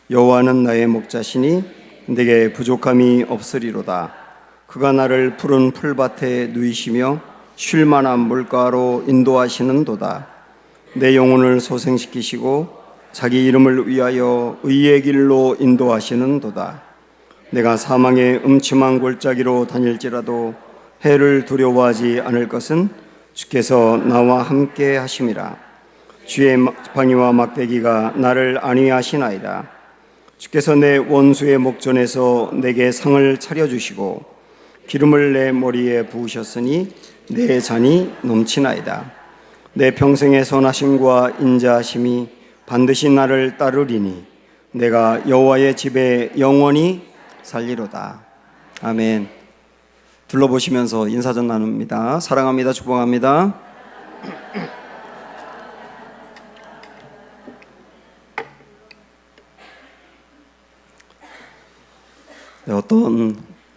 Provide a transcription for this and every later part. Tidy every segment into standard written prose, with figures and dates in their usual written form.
여호와는 나의 목자시니 내게 부족함이 없으리로다. 그가 나를 푸른 풀밭에 누이시며 쉴 만한 물가로 인도하시는도다. 내 영혼을 소생시키시고 자기 이름을 위하여 의의 길로 인도하시는도다. 내가 사망의 음침한 골짜기로 다닐지라도 해를 두려워하지 않을 것은 주께서 나와 함께 하심이라. 주의 방위와 막대기가 나를 안위하시나이다. 주께서 내 원수의 목전에서 내게 상을 차려주시고 기름을 내 머리에 부으셨으니 내 잔이 넘치나이다. 내 평생의 선하심과 인자하심이 반드시 나를 따르리니 내가 여호와의 집에 영원히 살리로다. 아멘. 둘러보시면서 인사전 나눕니다. 사랑합니다. 축복합니다.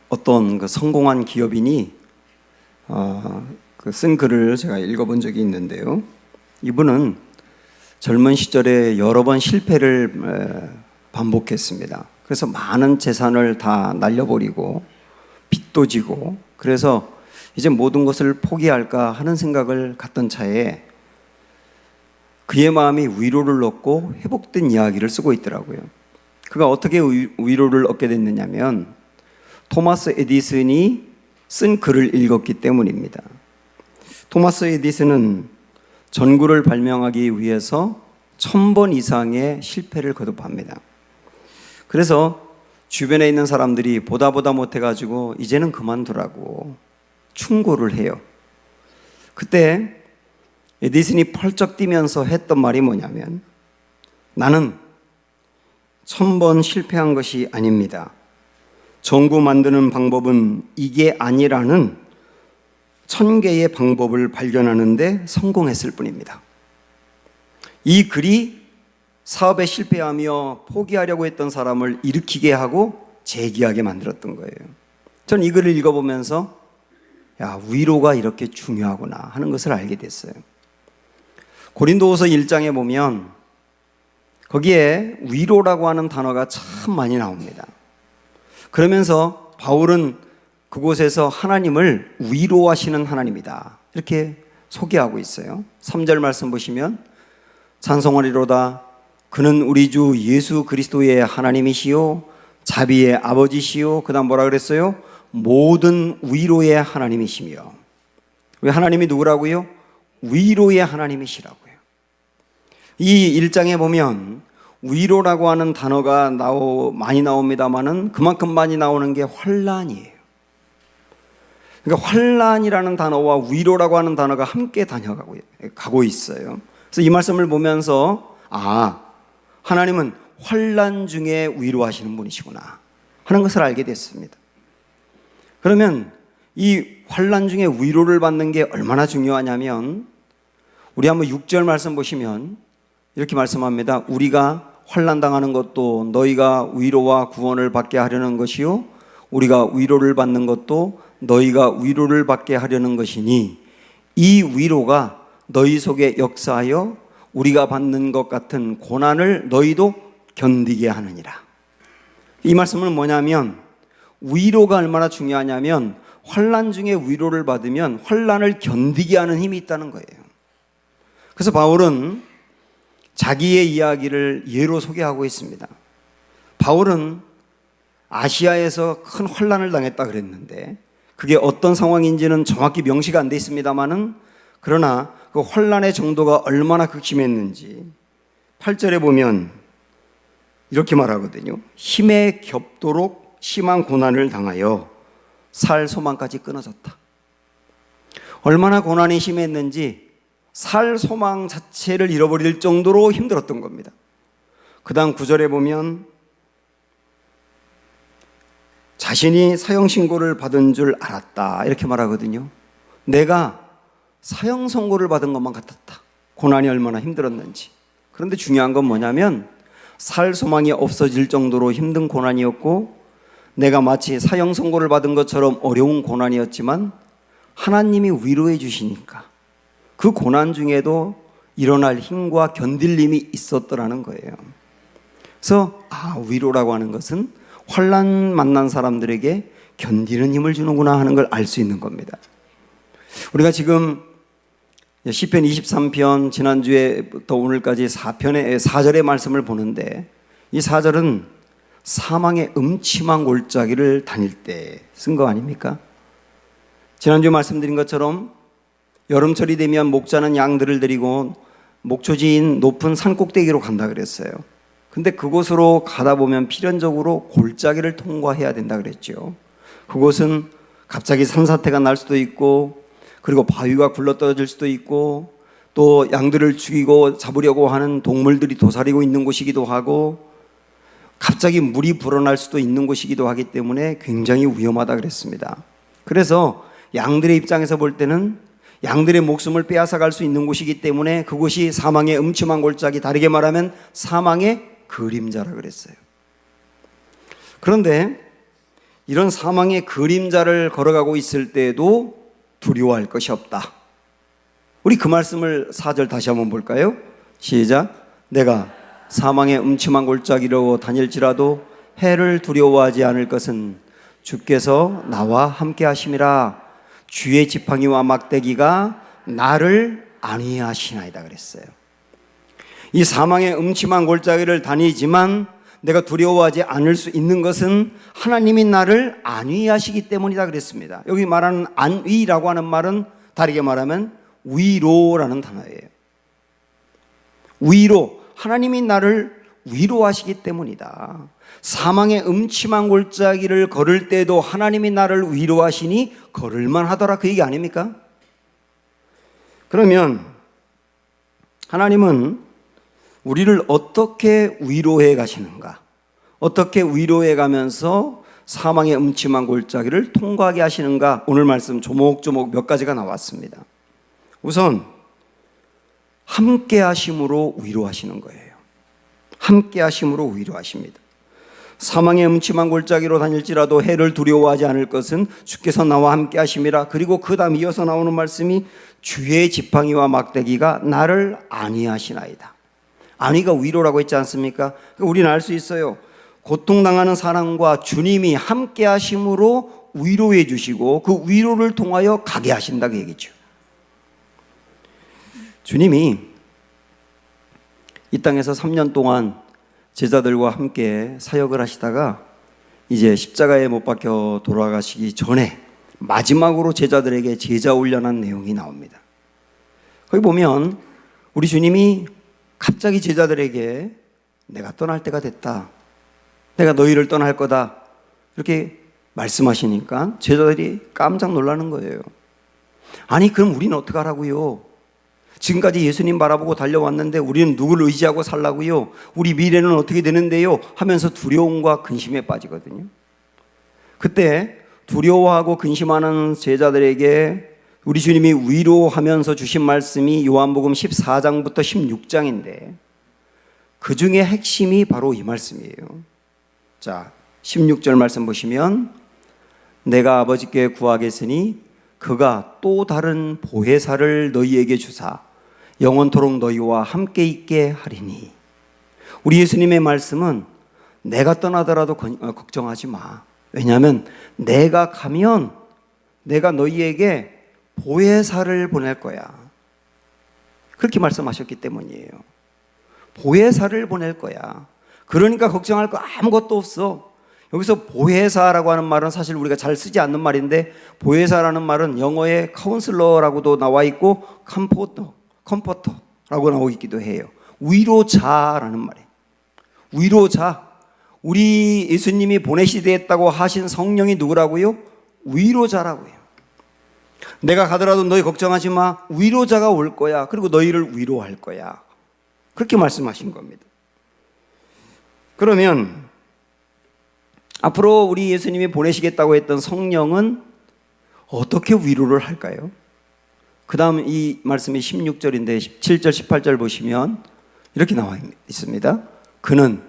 어떤 그 성공한 기업인이 쓴 글을 제가 읽어본 적이 있는데요. 이분은 젊은 시절에 여러 번 실패를 반복했습니다. 그래서 많은 재산을 다 날려버리고 빚도 지고, 그래서 이제 모든 것을 포기할까 하는 생각을 갖던 차에 그의 마음이 위로를 얻고 회복된 이야기를 쓰고 있더라고요. 그가 어떻게 위로를 얻게 됐느냐면 토마스 에디슨이 쓴 글을 읽었기 때문입니다. 토마스 에디슨은 전구를 발명하기 위해서 1000번 이상의 실패를 거듭합니다. 그래서 주변에 있는 사람들이 보다 못해가지고 이제는 그만두라고 충고를 해요. 그때 에디슨이 펄쩍 뛰면서 했던 말이 뭐냐면, 나는 1000번 실패한 것이 아닙니다. 전구 만드는 방법은 이게 아니라는 1000개의 방법을 발견하는데 성공했을 뿐입니다. 이 글이 사업에 실패하며 포기하려고 했던 사람을 일으키게 하고 재기하게 만들었던 거예요. 전 이 글을 읽어보면서 위로가 이렇게 중요하구나 하는 것을 알게 됐어요. 고린도후서 1장에 보면 거기에 위로라고 하는 단어가 참 많이 나옵니다. 그러면서 바울은 그곳에서 하나님을 위로하시는 하나님이다 이렇게 소개하고 있어요. 3절 말씀 보시면 찬송하리로다. 그는 우리 주 예수 그리스도의 하나님이시요 자비의 아버지시요, 그 다음 뭐라 그랬어요? 모든 위로의 하나님이시며. 왜 하나님이 누구라고요? 위로의 하나님이시라고요. 이 1장에 보면 위로라고 하는 단어가 많이 나옵니다만은 그만큼 많이 나오는 게 환난이에요. 그러니까 환난이라는 단어와 위로라고 하는 단어가 함께 가고 있어요. 그래서 이 말씀을 보면서 하나님은 환난 중에 위로하시는 분이시구나 하는 것을 알게 됐습니다. 그러면 이 환난 중에 위로를 받는 게 얼마나 중요하냐면, 우리 한번 6절 말씀 보시면 이렇게 말씀합니다. 우리가 환난 당하는 것도 너희가 위로와 구원을 받게 하려는 것이요 우리가 위로를 받는 것도 너희가 위로를 받게 하려는 것이니 이 위로가 너희 속에 역사하여 우리가 받는 것 같은 고난을 너희도 견디게 하느니라. 이 말씀은 뭐냐면, 위로가 얼마나 중요하냐면 환난 중에 위로를 받으면 환난을 견디게 하는 힘이 있다는 거예요. 그래서 바울은 자기의 이야기를 예로 소개하고 있습니다. 바울은 아시아에서 큰 환난을 당했다 그랬는데 그게 어떤 상황인지는 정확히 명시가 안 돼 있습니다만은, 그러나 그 환난의 정도가 얼마나 극심했는지 8절에 보면 이렇게 말하거든요. 힘에 겹도록 심한 고난을 당하여 살 소망까지 끊어졌다. 얼마나 고난이 심했는지 살 소망 자체를 잃어버릴 정도로 힘들었던 겁니다. 그 다음 9절에 보면 자신이 사형 신고를 받은 줄 알았다 이렇게 말하거든요. 내가 사형 선고를 받은 것만 같았다. 고난이 얼마나 힘들었는지. 그런데 중요한 건 뭐냐면 살 소망이 없어질 정도로 힘든 고난이었고, 내가 마치 사형 선고를 받은 것처럼 어려운 고난이었지만 하나님이 위로해 주시니까 그 고난 중에도 일어날 힘과 견딜 힘이 있었더라는 거예요. 그래서 위로라고 하는 것은 환난 만난 사람들에게 견디는 힘을 주는구나 하는 걸 알 수 있는 겁니다. 우리가 지금 시편 23편 지난주에부터 오늘까지 4절의 말씀을 보는데, 이 4절은 사망의 음침한 골짜기를 다닐 때 쓴 거 아닙니까? 지난주에 말씀드린 것처럼 여름철이 되면 목자는 양들을 데리고 목초지인 높은 산 꼭대기로 간다 그랬어요. 근데 그곳으로 가다 보면 필연적으로 골짜기를 통과해야 된다 그랬죠. 그곳은 갑자기 산사태가 날 수도 있고, 그리고 바위가 굴러떨어질 수도 있고, 또 양들을 죽이고 잡으려고 하는 동물들이 도사리고 있는 곳이기도 하고, 갑자기 물이 불어날 수도 있는 곳이기도 하기 때문에 굉장히 위험하다 그랬습니다. 그래서 양들의 입장에서 볼 때는 양들의 목숨을 빼앗아갈 수 있는 곳이기 때문에 그곳이 사망의 음침한 골짜기, 다르게 말하면 사망의 그림자라 그랬어요. 그런데 이런 사망의 그림자를 걸어가고 있을 때에도 두려워할 것이 없다. 우리 그 말씀을 4절 다시 한번 볼까요? 시작. 내가 사망의 음침한 골짜기로 다닐지라도 해를 두려워하지 않을 것은 주께서 나와 함께 하심이라. 주의 지팡이와 막대기가 나를 안위하시나이다 그랬어요. 이 사망의 음침한 골짜기를 다니지만 내가 두려워하지 않을 수 있는 것은 하나님이 나를 안위하시기 때문이다 그랬습니다. 여기 말하는 안위라고 하는 말은 다르게 말하면 위로라는 단어예요. 위로, 하나님이 나를 위로하시기 때문이다. 사망의 음침한 골짜기를 걸을 때도 하나님이 나를 위로하시니 걸을만 하더라, 그 얘기 아닙니까? 그러면 하나님은 우리를 어떻게 위로해 가시는가? 어떻게 위로해 가면서 사망의 음침한 골짜기를 통과하게 하시는가? 오늘 말씀 조목조목 몇 가지가 나왔습니다. 우선 함께 하심으로 위로하시는 거예요. 함께 하심으로 위로하십니다. 사망의 음침한 골짜기로 다닐지라도 해를 두려워하지 않을 것은 주께서 나와 함께 하심이라. 그리고 그 다음 이어서 나오는 말씀이 주의 지팡이와 막대기가 나를 안위하시나이다. 안위가 위로라고 했지 않습니까? 우리는 알 수 있어요. 고통당하는 사람과 주님이 함께 하심으로 위로해 주시고 그 위로를 통하여 가게 하신다 그 얘기죠. 주님이 이 땅에서 3년 동안 제자들과 함께 사역을 하시다가 이제 십자가에 못 박혀 돌아가시기 전에 마지막으로 제자들에게 제자 훈련한 내용이 나옵니다. 거기 보면 우리 주님이 갑자기 제자들에게 내가 떠날 때가 됐다, 내가 너희를 떠날 거다, 이렇게 말씀하시니까 제자들이 깜짝 놀라는 거예요. 아니 그럼 우리는 어떡하라고요? 지금까지 예수님 바라보고 달려왔는데 우리는 누구를 의지하고 살라고요? 우리 미래는 어떻게 되는데요? 하면서 두려움과 근심에 빠지거든요. 그때 두려워하고 근심하는 제자들에게 우리 주님이 위로하면서 주신 말씀이 요한복음 14장부터 16장인데 그 중에 핵심이 바로 이 말씀이에요. 자, 16절 말씀 보시면 내가 아버지께 구하겠으니 그가 또 다른 보혜사를 너희에게 주사 영원토록 너희와 함께 있게 하리니. 우리 예수님의 말씀은 내가 떠나더라도 걱정하지 마. 왜냐하면 내가 가면 내가 너희에게 보혜사를 보낼 거야. 그렇게 말씀하셨기 때문이에요. 보혜사를 보낼 거야. 그러니까 걱정할 거 아무것도 없어. 여기서 보혜사라고 하는 말은 사실 우리가 잘 쓰지 않는 말인데, 보혜사라는 말은 영어에 카운슬러라고도 나와 있고 컴포터라고 나오고 있기도 해요. 위로자라는 말이에요. 위로자. 우리 예수님이 보내시겠다고 하신 성령이 누구라고요? 위로자라고요. 내가 가더라도 너희 걱정하지 마. 위로자가 올 거야. 그리고 너희를 위로할 거야. 그렇게 말씀하신 겁니다. 그러면 앞으로 우리 예수님이 보내시겠다고 했던 성령은 어떻게 위로를 할까요? 그 다음 이 말씀이 16절인데 17절 18절 보시면 이렇게 나와 있습니다. 그는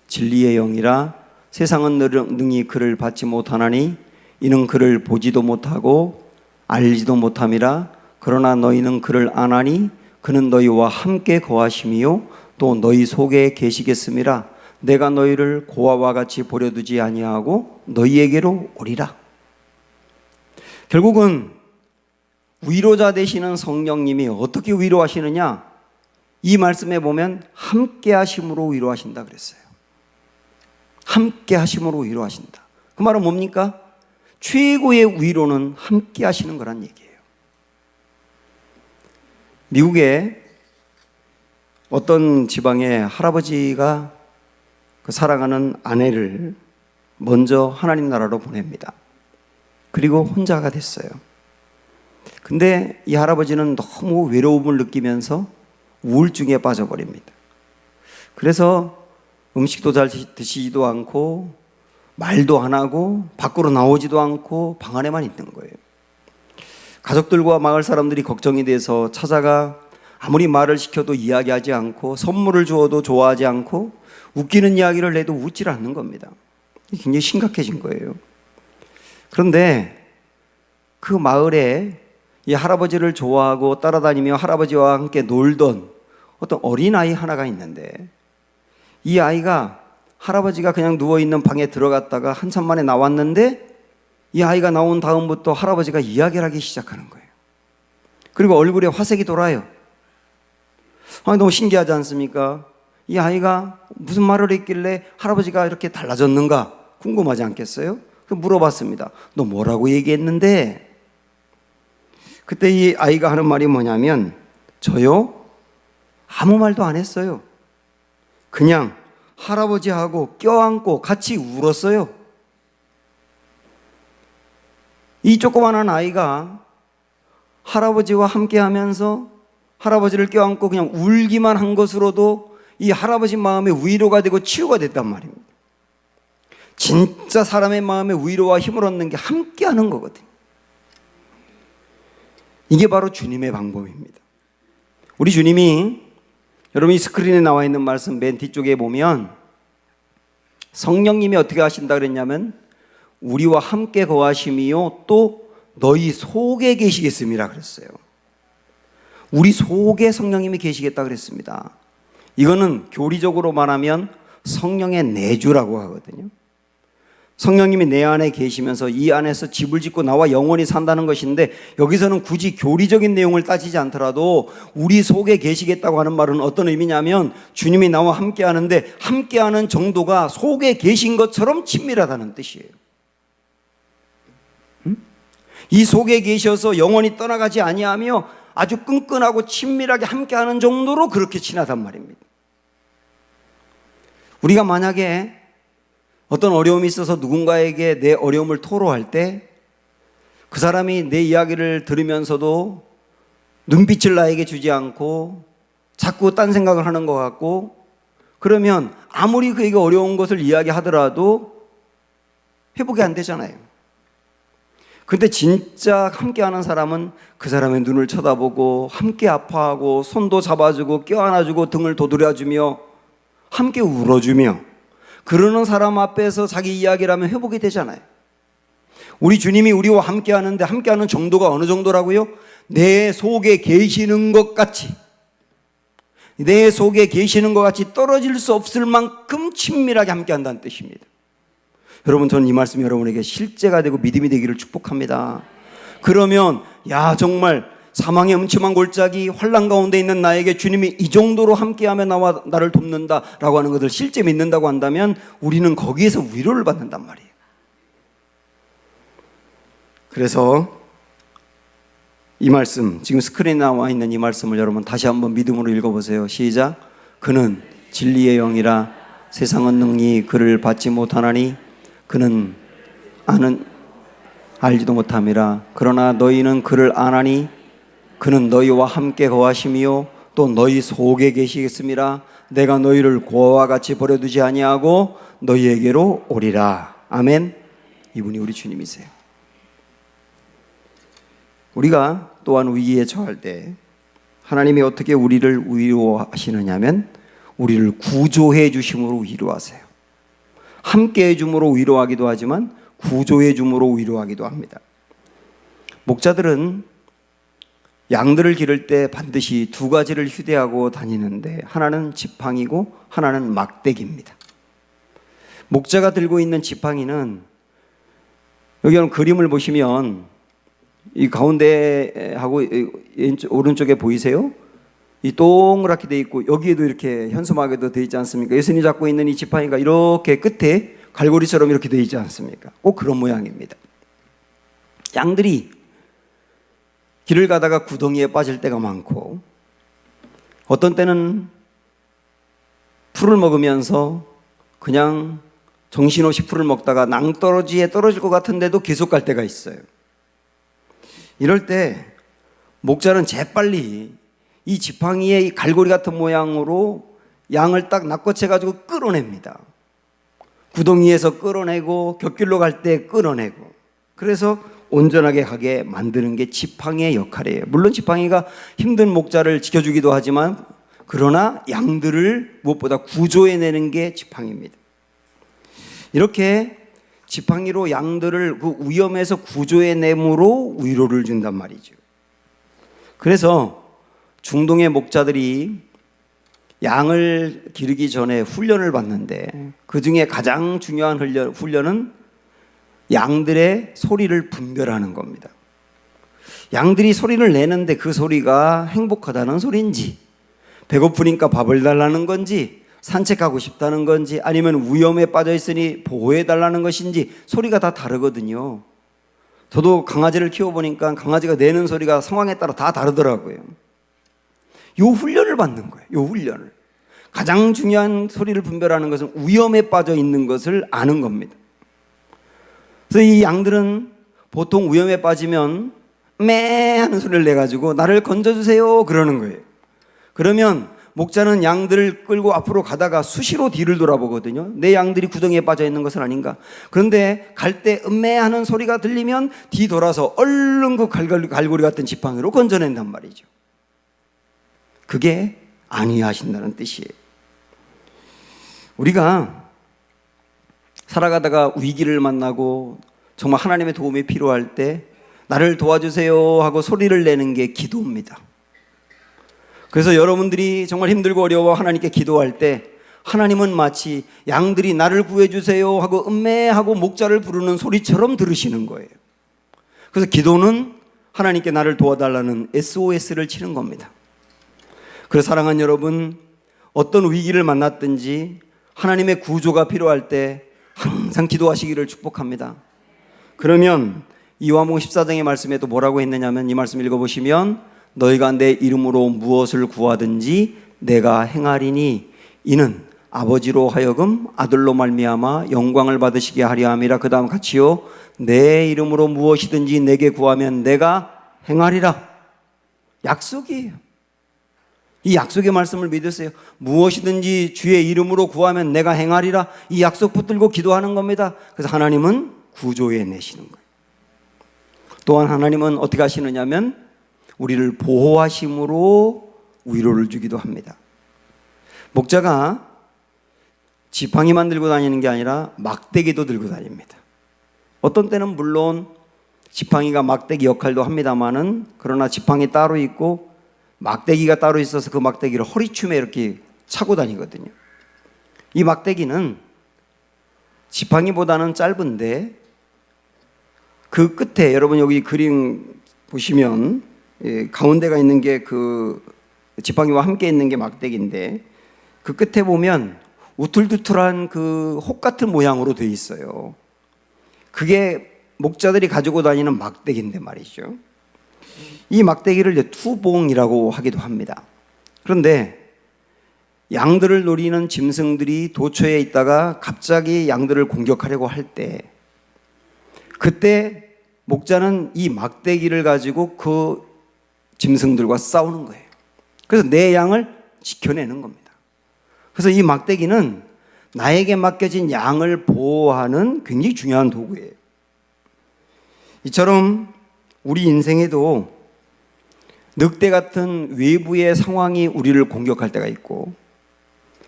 진리의 영이라 세상은 능히 그를 받지 못하나니 이는 그를 보지도 못하고 알지도 못함이라. 그러나 너희는 그를 아나니 그는 너희와 함께 거하심이요 또 너희 속에 계시겠음이라. 내가 너희를 고아와 같이 버려두지 아니하고 너희에게로 오리라. 결국은 위로자 되시는 성령님이 어떻게 위로하시느냐? 이 말씀에 보면 함께 하심으로 위로하신다 그랬어요. 함께 하심으로 위로하신다. 그 말은 뭡니까? 최고의 위로는 함께 하시는 거란 얘기예요. 미국에 어떤 지방에 할아버지가 그 사랑하는 아내를 먼저 하나님 나라로 보냅니다. 그리고 혼자가 됐어요. 근데 이 할아버지는 너무 외로움을 느끼면서 우울증에 빠져버립니다. 그래서 음식도 잘 드시지도 않고 말도 안 하고 밖으로 나오지도 않고 방 안에만 있는 거예요. 가족들과 마을 사람들이 걱정이 돼서 찾아가 아무리 말을 시켜도 이야기하지 않고 선물을 주어도 좋아하지 않고 웃기는 이야기를 해도 웃질 않는 겁니다. 굉장히 심각해진 거예요. 그런데 그 마을에 이 할아버지를 좋아하고 따라다니며 할아버지와 함께 놀던 어떤 어린아이 하나가 있는데, 이 아이가 할아버지가 그냥 누워있는 방에 들어갔다가 한참 만에 나왔는데, 이 아이가 나온 다음부터 할아버지가 이야기를 하기 시작하는 거예요. 그리고 얼굴에 화색이 돌아요. 너무 신기하지 않습니까? 이 아이가 무슨 말을 했길래 할아버지가 이렇게 달라졌는가 궁금하지 않겠어요? 물어봤습니다. 너 뭐라고 얘기했는데? 그때 이 아이가 하는 말이 뭐냐면, 저요? 아무 말도 안 했어요. 그냥 할아버지하고 껴안고 같이 울었어요. 이 조그만한 아이가 할아버지와 함께 하면서 할아버지를 껴안고 그냥 울기만 한 것으로도 이 할아버지 마음에 위로가 되고 치유가 됐단 말입니다. 진짜 사람의 마음에 위로와 힘을 얻는 게 함께 하는 거거든요. 이게 바로 주님의 방법입니다. 우리 주님이, 여러분이 스크린에 나와 있는 말씀 맨 뒤쪽에 보면 성령님이 어떻게 하신다 그랬냐면, 우리와 함께 거하심이요 또 너희 속에 계시겠습니다 그랬어요. 우리 속에 성령님이 계시겠다 그랬습니다. 이거는 교리적으로 말하면 성령의 내주라고 하거든요. 성령님이 내 안에 계시면서 이 안에서 집을 짓고 나와 영원히 산다는 것인데, 여기서는 굳이 교리적인 내용을 따지지 않더라도 우리 속에 계시겠다고 하는 말은 어떤 의미냐면, 주님이 나와 함께 하는데 함께하는 정도가 속에 계신 것처럼 친밀하다는 뜻이에요. 이 속에 계셔서 영원히 떠나가지 아니하며 아주 끈끈하고 친밀하게 함께하는 정도로 그렇게 친하단 말입니다. 우리가 만약에 어떤 어려움이 있어서 누군가에게 내 어려움을 토로할 때 그 사람이 내 이야기를 들으면서도 눈빛을 나에게 주지 않고 자꾸 딴 생각을 하는 것 같고, 그러면 아무리 그에게 어려운 것을 이야기하더라도 회복이 안 되잖아요. 근데 진짜 함께하는 사람은 그 사람의 눈을 쳐다보고 함께 아파하고 손도 잡아주고 껴안아주고 등을 도드려주며 함께 울어주며 그러는 사람 앞에서 자기 이야기를 하면 회복이 되잖아요. 우리 주님이 우리와 함께하는데 함께하는 정도가 어느 정도라고요? 내 속에 계시는 것 같이, 내 속에 계시는 것 같이 떨어질 수 없을 만큼 친밀하게 함께한다는 뜻입니다. 여러분, 저는 이 말씀이 여러분에게 실제가 되고 믿음이 되기를 축복합니다. 그러면 정말 사망의 음침한 골짜기 환난 가운데 있는 나에게 주님이 이 정도로 함께하며 나와 나를 돕는다라고 하는 것을 실제 믿는다고 한다면 우리는 거기에서 위로를 받는단 말이에요. 그래서 이 말씀, 지금 스크린에 나와 있는 이 말씀을 여러분 다시 한번 믿음으로 읽어보세요. 시작. 그는 진리의 영이라 세상은 능히 그를 받지 못하나니 그는 알지도 못함이라. 그러나 너희는 그를 아나니 그는 너희와 함께 거하심이요 또 너희 속에 계시겠음이라. 내가 너희를 고아와 같이 버려두지 아니하고 너희에게로 오리라. 아멘. 이분이 우리 주님이세요. 우리가 또한 위기에 처할 때 하나님이 어떻게 우리를 위로하시느냐면 우리를 구조해 주심으로 위로하세요. 함께 해줌으로 위로하기도 하지만 구조해 줌으로 위로하기도 합니다. 목자들은 양들을 기를 때 반드시 두 가지를 휴대하고 다니는데, 하나는 지팡이고 하나는 막대기입니다. 목자가 들고 있는 지팡이는, 여기 그림을 보시면 이 가운데하고 오른쪽에 보이세요? 이 동그랗게 돼 있고 여기에도 이렇게 현수막에도 돼 있지 않습니까? 예수님이 잡고 있는 이 지팡이가 이렇게 끝에 갈고리처럼 이렇게 돼 있지 않습니까? 꼭 그런 모양입니다. 양들이 길을 가다가 구덩이에 빠질 때가 많고, 어떤 때는 풀을 먹으면서 그냥 정신없이 풀을 먹다가 낭떠러지에 떨어질 것 같은데도 계속 갈 때가 있어요. 이럴 때 목자는 재빨리 이 지팡이의 갈고리 같은 모양으로 양을 딱 낚아채 가지고 끌어냅니다. 구덩이에서 끌어내고 곁길로 갈 때 끌어내고, 그래서 온전하게 가게 만드는 게 지팡이의 역할이에요. 물론 지팡이가 힘든 목자를 지켜주기도 하지만, 그러나 양들을 무엇보다 구조해내는 게 지팡이입니다. 이렇게 지팡이로 양들을 그 위험에서 구조해내므로 위로를 준단 말이죠. 그래서 중동의 목자들이 양을 기르기 전에 훈련을 받는데, 그 중에 가장 중요한 훈련은 양들의 소리를 분별하는 겁니다. 양들이 소리를 내는데 그 소리가 행복하다는 소리인지, 배고프니까 밥을 달라는 건지, 산책하고 싶다는 건지, 아니면 위험에 빠져 있으니 보호해 달라는 것인지, 소리가 다 다르거든요. 저도 강아지를 키워보니까 강아지가 내는 소리가 상황에 따라 다 다르더라고요. 요 훈련을 받는 거예요. 요 훈련을. 가장 중요한 소리를 분별하는 것은 위험에 빠져 있는 것을 아는 겁니다. 그래서 이 양들은 보통 위험에 빠지면 매 하는 소리를 내가지고 나를 건져주세요 그러는 거예요. 그러면 목자는 양들을 끌고 앞으로 가다가 수시로 뒤를 돌아보거든요. 내 양들이 구덩이에 빠져 있는 것은 아닌가. 그런데 갈 때 음매하는 소리가 들리면 뒤 돌아서 얼른 그 갈고리 같은 지팡이로 건져낸단 말이죠. 그게 안위하신다는 뜻이에요. 우리가 살아가다가 위기를 만나고 정말 하나님의 도움이 필요할 때 나를 도와주세요 하고 소리를 내는 게 기도입니다. 그래서 여러분들이 정말 힘들고 어려워 하나님께 기도할 때, 하나님은 마치 양들이 나를 구해주세요 하고 음매하고 목자를 부르는 소리처럼 들으시는 거예요. 그래서 기도는 하나님께 나를 도와달라는 SOS를 치는 겁니다. 그래서 사랑하는 여러분, 어떤 위기를 만났든지 하나님의 구조가 필요할 때 항상 기도하시기를 축복합니다. 그러면 요한복음 14장의 말씀에도 뭐라고 했느냐면, 이 말씀 읽어보시면 너희가 내 이름으로 무엇을 구하든지 내가 행하리니 이는 아버지로 하여금 아들로 말미암아 영광을 받으시게 하려 함이라. 그 다음 같이요. 내 이름으로 무엇이든지 내게 구하면 내가 행하리라. 약속이에요. 이 약속의 말씀을 믿으세요. 무엇이든지 주의 이름으로 구하면 내가 행하리라. 이 약속 붙들고 기도하는 겁니다. 그래서 하나님은 구조해 내시는 거예요. 또한 하나님은 어떻게 하시느냐면 우리를 보호하심으로 위로를 주기도 합니다. 목자가 지팡이만 들고 다니는 게 아니라 막대기도 들고 다닙니다. 어떤 때는 물론 지팡이가 막대기 역할도 합니다만은, 그러나 지팡이 따로 있고 막대기가 따로 있어서 그 막대기를 허리춤에 이렇게 차고 다니거든요. 이 막대기는 지팡이보다는 짧은데, 그 끝에 여러분 여기 그림 보시면 가운데가 있는 게 그 지팡이와 함께 있는 게 막대기인데, 그 끝에 보면 우툴투툴한 그 혹 같은 모양으로 되어 있어요. 그게 목자들이 가지고 다니는 막대기인데 말이죠. 이 막대기를 이제 투봉이라고 하기도 합니다. 그런데 양들을 노리는 짐승들이 도처에 있다가 갑자기 양들을 공격하려고 할 때, 그때 목자는 이 막대기를 가지고 그 짐승들과 싸우는 거예요. 그래서 내 양을 지켜내는 겁니다. 그래서 이 막대기는 나에게 맡겨진 양을 보호하는 굉장히 중요한 도구예요. 이처럼 우리 인생에도 늑대 같은 외부의 상황이 우리를 공격할 때가 있고,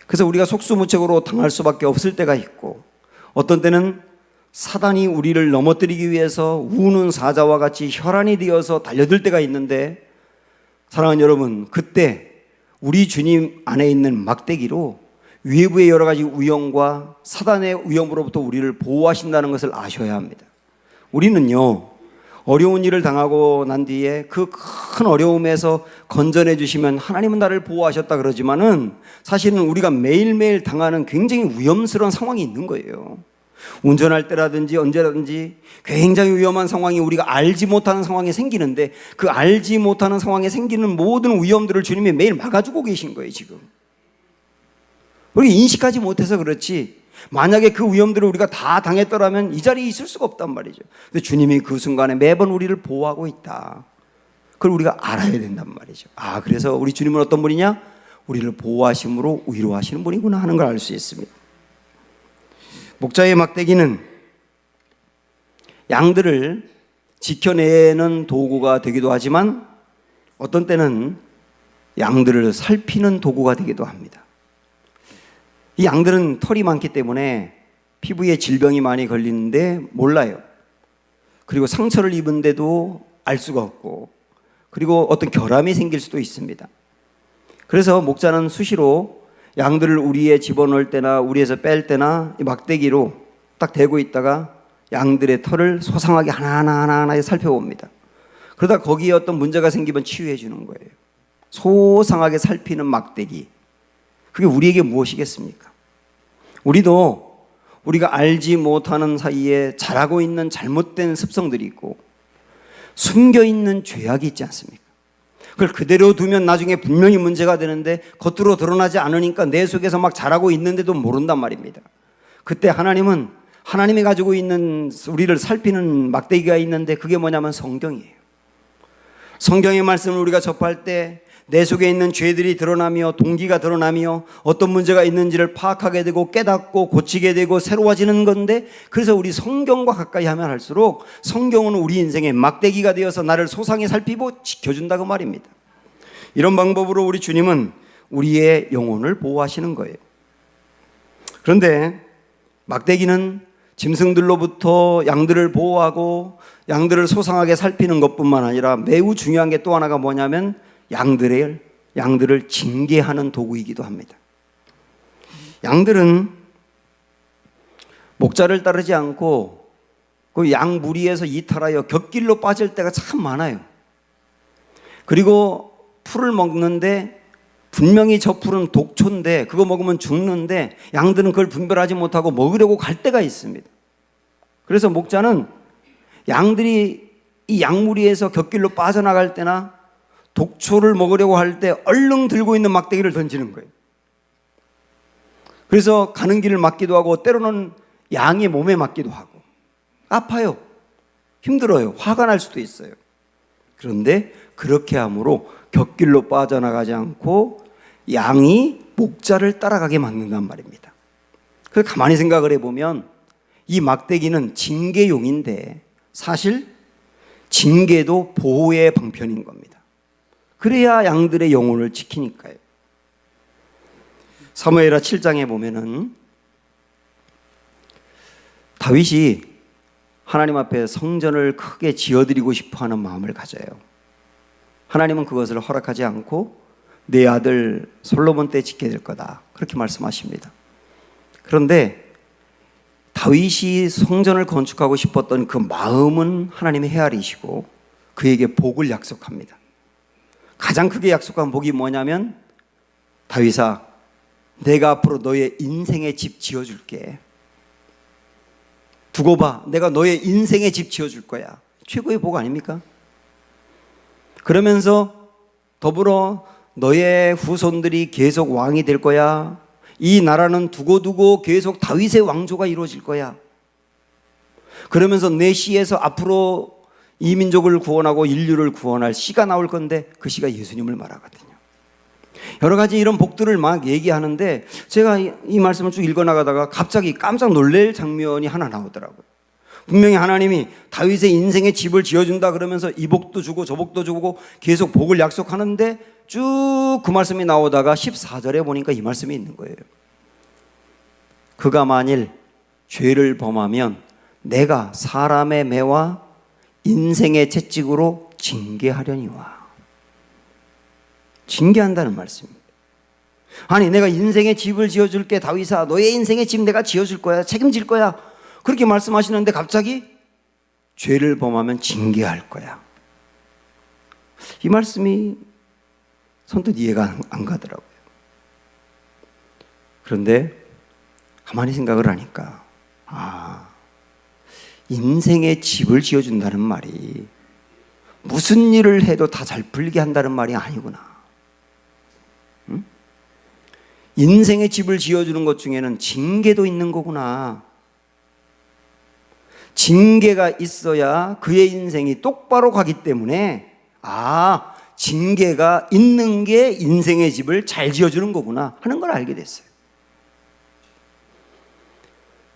그래서 우리가 속수무책으로 당할 수밖에 없을 때가 있고, 어떤 때는 사단이 우리를 넘어뜨리기 위해서 우는 사자와 같이 혈안이 되어서 달려들 때가 있는데, 사랑하는 여러분, 그때 우리 주님 안에 있는 막대기로 외부의 여러 가지 위험과 사단의 위험으로부터 우리를 보호하신다는 것을 아셔야 합니다. 우리는요, 어려운 일을 당하고 난 뒤에 그 큰 어려움에서 건져내 주시면 하나님은 나를 보호하셨다 그러지만은 사실은 우리가 매일매일 당하는 굉장히 위험스러운 상황이 있는 거예요. 운전할 때라든지 언제라든지 굉장히 위험한 상황이 우리가 알지 못하는 상황이 생기는데 그 알지 못하는 상황에 생기는 모든 위험들을 주님이 매일 막아주고 계신 거예요, 지금. 우리가 인식하지 못해서 그렇지, 만약에 그 위험들을 우리가 다 당했더라면 이 자리에 있을 수가 없단 말이죠. 근데 주님이 그 순간에 매번 우리를 보호하고 있다. 그걸 우리가 알아야 된단 말이죠. 아, 그래서 우리 주님은 어떤 분이냐? 우리를 보호하심으로 위로하시는 분이구나 하는 걸 알 수 있습니다. 목자의 막대기는 양들을 지켜내는 도구가 되기도 하지만 어떤 때는 양들을 살피는 도구가 되기도 합니다. 이 양들은 털이 많기 때문에 피부에 질병이 많이 걸리는데 몰라요. 그리고 상처를 입은데도 알 수가 없고, 그리고 어떤 결함이 생길 수도 있습니다. 그래서 목자는 수시로 양들을 우리에 집어넣을 때나 우리에서 뺄 때나 이 막대기로 딱 대고 있다가 양들의 털을 소상하게 하나하나 살펴봅니다. 그러다 거기에 어떤 문제가 생기면 치유해 주는 거예요. 소상하게 살피는 막대기. 그게 우리에게 무엇이겠습니까? 우리도 우리가 알지 못하는 사이에 자라고 있는 잘못된 습성들이 있고 숨겨있는 죄악이 있지 않습니까? 그걸 그대로 두면 나중에 분명히 문제가 되는데 겉으로 드러나지 않으니까 내 속에서 막 자라고 있는데도 모른단 말입니다. 그때 하나님은 하나님이 가지고 있는 우리를 살피는 막대기가 있는데 그게 뭐냐면 성경이에요. 성경의 말씀을 우리가 접할 때 내 속에 있는 죄들이 드러나며 동기가 드러나며 어떤 문제가 있는지를 파악하게 되고 깨닫고 고치게 되고 새로워지는 건데, 그래서 우리 성경과 가까이 하면 할수록 성경은 우리 인생의 막대기가 되어서 나를 소상히 살피고 지켜준다고 말입니다. 이런 방법으로 우리 주님은 우리의 영혼을 보호하시는 거예요. 그런데 막대기는 짐승들로부터 양들을 보호하고 양들을 소상하게 살피는 것뿐만 아니라 매우 중요한 게 또 하나가 뭐냐면 양들을 징계하는 도구이기도 합니다. 양들은 목자를 따르지 않고 그 양 무리에서 이탈하여 곁길로 빠질 때가 참 많아요. 그리고 풀을 먹는데 분명히 저 풀은 독초인데 그거 먹으면 죽는데 양들은 그걸 분별하지 못하고 먹으려고 갈 때가 있습니다. 그래서 목자는 양들이 이 양무리에서 곁길로 빠져나갈 때나 독초를 먹으려고 할 때 얼른 들고 있는 막대기를 던지는 거예요. 그래서 가는 길을 막기도 하고 때로는 양의 몸에 맞기도 하고 아파요. 힘들어요. 화가 날 수도 있어요. 그런데 그렇게 함으로 곁길로 빠져나가지 않고 양이 목자를 따라가게 만든단 말입니다. 그래서 가만히 생각을 해보면 이 막대기는 징계용인데 사실 징계도 보호의 방편인 겁니다. 그래야 양들의 영혼을 지키니까요. 사무엘하 7장에 보면은 다윗이 하나님 앞에 성전을 크게 지어드리고 싶어하는 마음을 가져요. 하나님은 그것을 허락하지 않고 내 아들 솔로몬 때 짓게 될 거다, 그렇게 말씀하십니다. 그런데 다윗이 성전을 건축하고 싶었던 그 마음은 하나님이 헤아리시고 그에게 복을 약속합니다. 가장 크게 약속한 복이 뭐냐면, 다윗아, 내가 앞으로 너의 인생의 집 지어줄게. 두고 봐, 내가 너의 인생의 집 지어줄 거야. 최고의 복 아닙니까? 그러면서 더불어 너의 후손들이 계속 왕이 될 거야. 이 나라는 두고두고 계속 다윗의 왕조가 이루어질 거야. 그러면서 내 씨에서 앞으로 이 민족을 구원하고 인류를 구원할 씨가 나올 건데 그 씨가 예수님을 말하거든요. 여러 가지 이런 복들을 막 얘기하는데 제가 이 말씀을 쭉 읽어나가다가 갑자기 깜짝 놀랄 장면이 하나 나오더라고요. 분명히 하나님이 다윗의 인생의 집을 지어준다 그러면서 이 복도 주고 저 복도 주고 계속 복을 약속하는데 쭉 그 말씀이 나오다가 14절에 보니까 이 말씀이 있는 거예요. 그가 만일 죄를 범하면 내가 사람의 매와 인생의 채찍으로 징계하려니와. 징계한다는 말씀입니다. 아니 내가 인생의 집을 지어줄게 다윗아, 너의 인생의 집 내가 지어줄 거야, 책임질 거야, 그렇게 말씀하시는데 갑자기 죄를 범하면 징계할 거야. 이 말씀이 선뜻 이해가 안 가더라고요. 그런데 가만히 생각을 하니까 인생의 집을 지어준다는 말이 무슨 일을 해도 다 잘 풀리게 한다는 말이 아니구나. 응? 인생의 집을 지어주는 것 중에는 징계도 있는 거구나. 징계가 있어야 그의 인생이 똑바로 가기 때문에 징계가 있는 게 인생의 집을 잘 지어주는 거구나 하는 걸 알게 됐어요.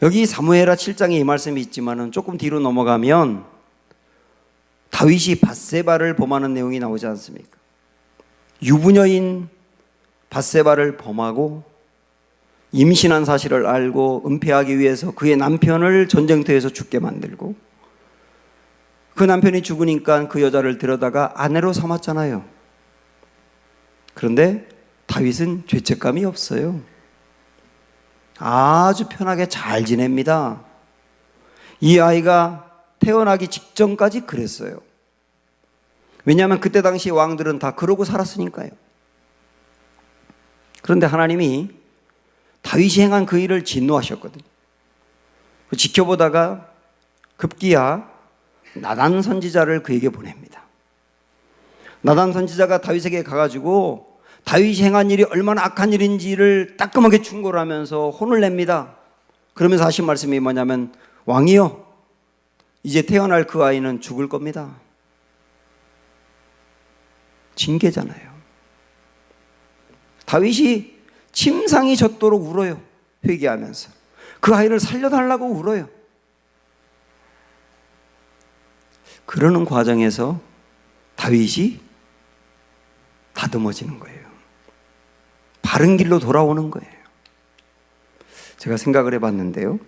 여기 사무엘하 7장에 이 말씀이 있지만 조금 뒤로 넘어가면 다윗이 밧세바를 범하는 내용이 나오지 않습니까? 유부녀인 밧세바를 범하고 임신한 사실을 알고 은폐하기 위해서 그의 남편을 전쟁터에서 죽게 만들고, 그 남편이 죽으니까 그 여자를 데려다가 아내로 삼았잖아요. 그런데 다윗은 죄책감이 없어요. 아주 편하게 잘 지냅니다. 이 아이가 태어나기 직전까지 그랬어요. 왜냐하면 그때 당시 왕들은 다 그러고 살았으니까요. 그런데 하나님이 다윗이 행한 그 일을 진노하셨거든요. 지켜보다가 급기야 나단 선지자를 그에게 보냅니다. 나단 선지자가 다윗에게 가가지고 다윗이 행한 일이 얼마나 악한 일인지를 따끔하게 충고를 하면서 혼을 냅니다. 그러면서 하신 말씀이 뭐냐면, 왕이여, 이제 태어날 그 아이는 죽을 겁니다. 징계잖아요. 다윗이 침상이 젖도록 울어요. 회개하면서 그 아이를 살려달라고 울어요. 그러는 과정에서 다윗이 다듬어지는 거예요. 바른 길로 돌아오는 거예요. 제가 생각을 해봤는데요,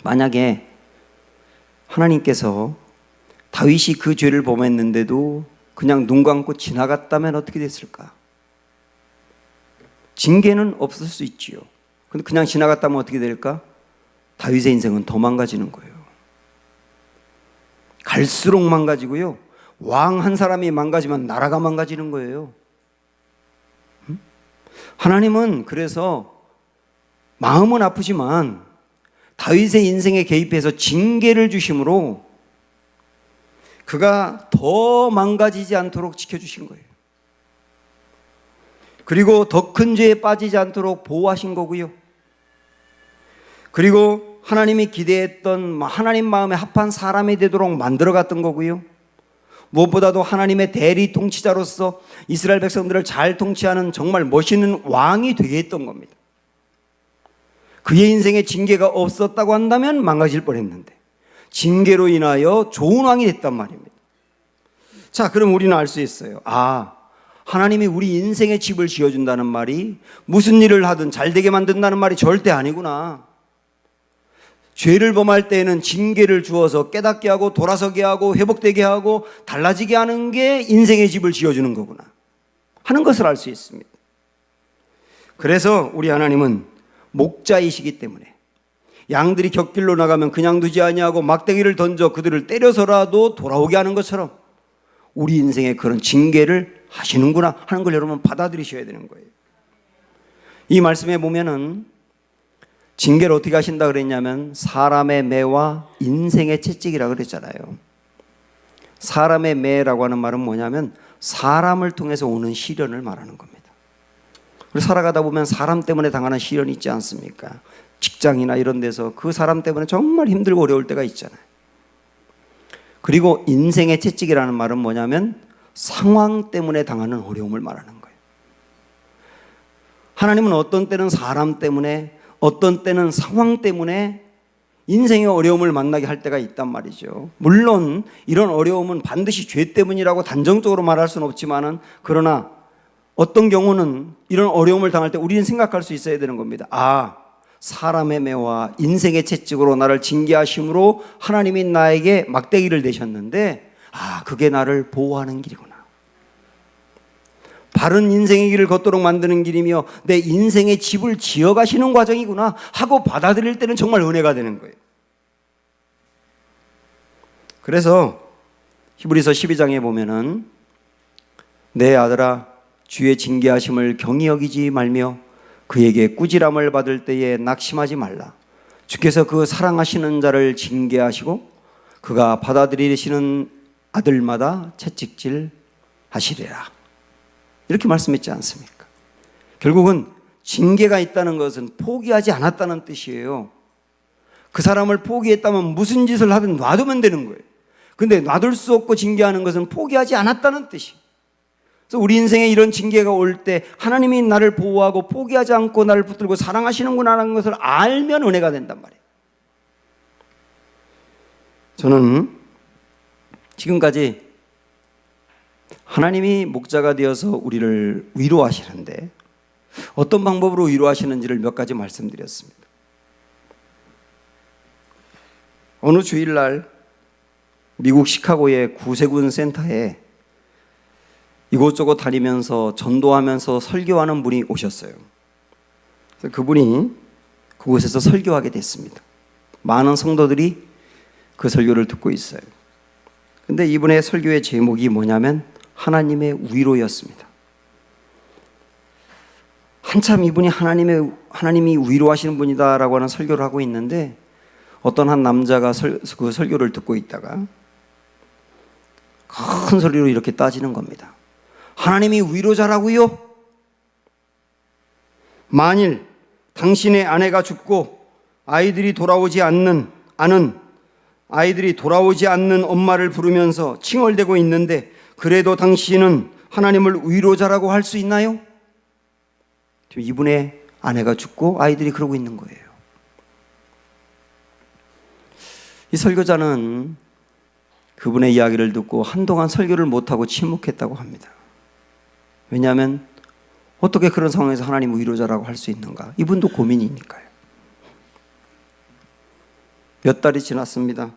만약에 하나님께서 다윗이 그 죄를 범했는데도 그냥 눈 감고 지나갔다면 어떻게 됐을까? 징계는 없을 수 있지요. 근데 그냥 지나갔다면 어떻게 될까? 다윗의 인생은 더 망가지는 거예요. 갈수록 망가지고요, 왕 한 사람이 망가지면 나라가 망가지는 거예요. 하나님은 그래서 마음은 아프지만 다윗의 인생에 개입해서 징계를 주심으로 그가 더 망가지지 않도록 지켜주신 거예요. 그리고 더 큰 죄에 빠지지 않도록 보호하신 거고요. 그리고 하나님이 기대했던 하나님 마음에 합한 사람이 되도록 만들어갔던 거고요. 무엇보다도 하나님의 대리 통치자로서 이스라엘 백성들을 잘 통치하는 정말 멋있는 왕이 되게 했던 겁니다. 그의 인생에 징계가 없었다고 한다면 망가질 뻔했는데 징계로 인하여 좋은 왕이 됐단 말입니다. 자, 그럼 우리는 알 수 있어요. 하나님이 우리 인생의 집을 지어준다는 말이 무슨 일을 하든 잘 되게 만든다는 말이 절대 아니구나. 죄를 범할 때에는 징계를 주어서 깨닫게 하고 돌아서게 하고 회복되게 하고 달라지게 하는 게 인생의 집을 지어주는 거구나 하는 것을 알 수 있습니다. 그래서 우리 하나님은 목자이시기 때문에 양들이 곁길로 나가면 그냥 두지 아니하고 막대기를 던져 그들을 때려서라도 돌아오게 하는 것처럼 우리 인생에 그런 징계를 하시는구나 하는 걸 여러분 받아들이셔야 되는 거예요. 이 말씀에 보면은 징계를 어떻게 하신다 그랬냐면 사람의 매와 인생의 채찍이라 그랬잖아요. 사람의 매라고 하는 말은 뭐냐면 사람을 통해서 오는 시련을 말하는 겁니다. 우리 살아가다 보면 사람 때문에 당하는 시련이 있지 않습니까? 직장이나 이런 데서 그 사람 때문에 정말 힘들고 어려울 때가 있잖아요. 그리고 인생의 채찍이라는 말은 뭐냐면 상황 때문에 당하는 어려움을 말하는 거예요. 하나님은 어떤 때는 사람 때문에, 어떤 때는 상황 때문에 인생의 어려움을 만나게 할 때가 있단 말이죠. 물론 이런 어려움은 반드시 죄 때문이라고 단정적으로 말할 수는 없지만은, 그러나 어떤 경우는 이런 어려움을 당할 때 우리는 생각할 수 있어야 되는 겁니다. 사람의 매와 인생의 채찍으로 나를 징계하심으로 하나님이 나에게 막대기를 대셨는데 그게 나를 보호하는 길이구나. 바른 인생의 길을 걷도록 만드는 길이며 내 인생의 집을 지어가시는 과정이구나 하고 받아들일 때는 정말 은혜가 되는 거예요. 그래서 히브리서 12장에 보면은 내 아들아 주의 징계하심을 경히 여기지 말며 그에게 꾸지람을 받을 때에 낙심하지 말라. 주께서 그 사랑하시는 자를 징계하시고 그가 받아들이시는 아들마다 채찍질 하시리라. 이렇게 말씀했지 않습니까? 결국은 징계가 있다는 것은 포기하지 않았다는 뜻이에요. 그 사람을 포기했다면 무슨 짓을 하든 놔두면 되는 거예요. 근데 놔둘 수 없고 징계하는 것은 포기하지 않았다는 뜻이에요. 그래서 우리 인생에 이런 징계가 올 때 하나님이 나를 보호하고 포기하지 않고 나를 붙들고 사랑하시는구나라는 것을 알면 은혜가 된단 말이에요. 저는 지금까지 하나님이 목자가 되어서 우리를 위로하시는데 어떤 방법으로 위로하시는지를 몇 가지 말씀드렸습니다. 어느 주일날 미국 시카고의 구세군 센터에 이곳저곳 다니면서 전도하면서 설교하는 분이 오셨어요. 그래서 그분이 그곳에서 설교하게 됐습니다. 많은 성도들이 그 설교를 듣고 있어요. 근데 이분의 설교의 제목이 뭐냐면 하나님의 위로였습니다. 한참 이분이 하나님이 위로하시는 분이다라고 하는 설교를 하고 있는데 어떤 한 남자가 그 설교를 듣고 있다가 큰 소리로 이렇게 따지는 겁니다. 하나님이 위로자라고요? 만일 당신의 아내가 죽고 아이들이 돌아오지 않는 엄마를 부르면서 칭얼대고 있는데 그래도 당신은 하나님을 위로자라고 할 수 있나요? 이분의 아내가 죽고 아이들이 그러고 있는 거예요. 이 설교자는 그분의 이야기를 듣고 한동안 설교를 못하고 침묵했다고 합니다. 왜냐하면 어떻게 그런 상황에서 하나님 위로자라고 할 수 있는가? 이분도 고민이니까요. 몇 달이 지났습니다.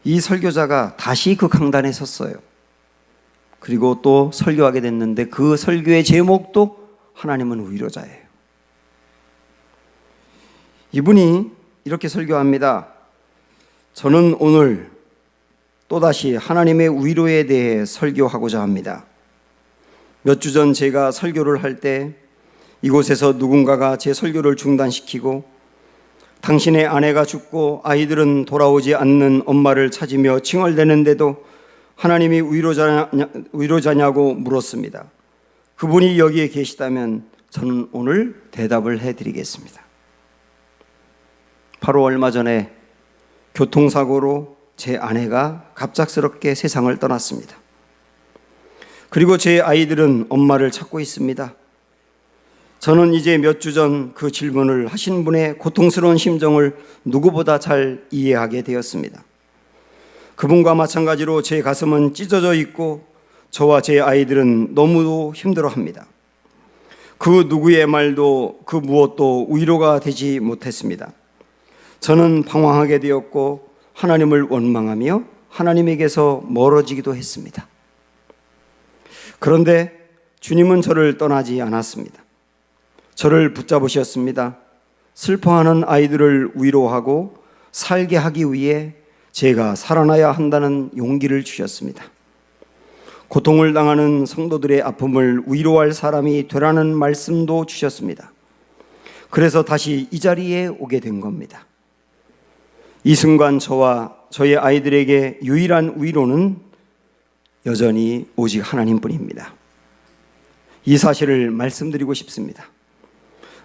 이 설교자가 다시 그 강단에 섰어요. 그리고 또 설교하게 됐는데 그 설교의 제목도 하나님은 위로자예요. 이분이 이렇게 설교합니다. 저는 오늘 또다시 하나님의 위로에 대해 설교하고자 합니다. 몇 주 전 제가 설교를 할 때 이곳에서 누군가가 제 설교를 중단시키고 당신의 아내가 죽고 아이들은 돌아오지 않는 엄마를 찾으며 칭얼대는데도 하나님이 위로자냐고 물었습니다. 그분이 여기에 계시다면 저는 오늘 대답을 해드리겠습니다. 바로 얼마 전에 교통사고로 제 아내가 갑작스럽게 세상을 떠났습니다. 그리고 제 아이들은 엄마를 찾고 있습니다. 저는 이제 몇 주 전 그 질문을 하신 분의 고통스러운 심정을 누구보다 잘 이해하게 되었습니다. 그분과 마찬가지로 제 가슴은 찢어져 있고 저와 제 아이들은 너무도 힘들어합니다. 그 누구의 말도 그 무엇도 위로가 되지 못했습니다. 저는 방황하게 되었고 하나님을 원망하며 하나님에게서 멀어지기도 했습니다. 그런데 주님은 저를 떠나지 않았습니다. 저를 붙잡으셨습니다. 슬퍼하는 아이들을 위로하고 살게 하기 위해 제가 살아나야 한다는 용기를 주셨습니다. 고통을 당하는 성도들의 아픔을 위로할 사람이 되라는 말씀도 주셨습니다. 그래서 다시 이 자리에 오게 된 겁니다. 이 순간 저와 저의 아이들에게 유일한 위로는 여전히 오직 하나님뿐입니다. 이 사실을 말씀드리고 싶습니다.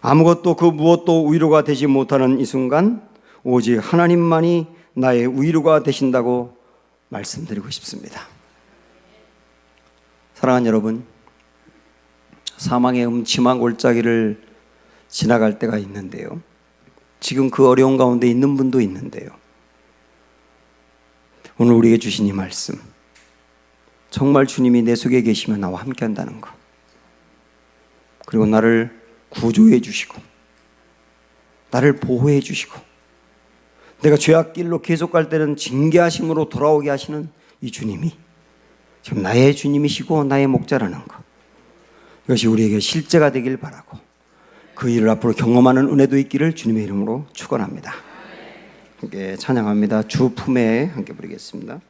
아무것도 그 무엇도 위로가 되지 못하는 이 순간 오직 하나님만이 나의 위로가 되신다고 말씀드리고 싶습니다. 사랑하는 여러분, 사망의 음침한 골짜기를 지나갈 때가 있는데요. 지금 그 어려운 가운데 있는 분도 있는데요. 오늘 우리에게 주신 이 말씀, 정말 주님이 내 속에 계시면 나와 함께 한다는 것, 그리고 나를 구조해 주시고 나를 보호해 주시고 내가 죄악길로 계속 갈 때는 징계하심으로 돌아오게 하시는 이 주님이 지금 나의 주님이시고 나의 목자라는 것, 이것이 우리에게 실제가 되길 바라고 그 일을 앞으로 경험하는 은혜도 있기를 주님의 이름으로 축원합니다. 함께 찬양합니다. 주 품에 함께 부르겠습니다.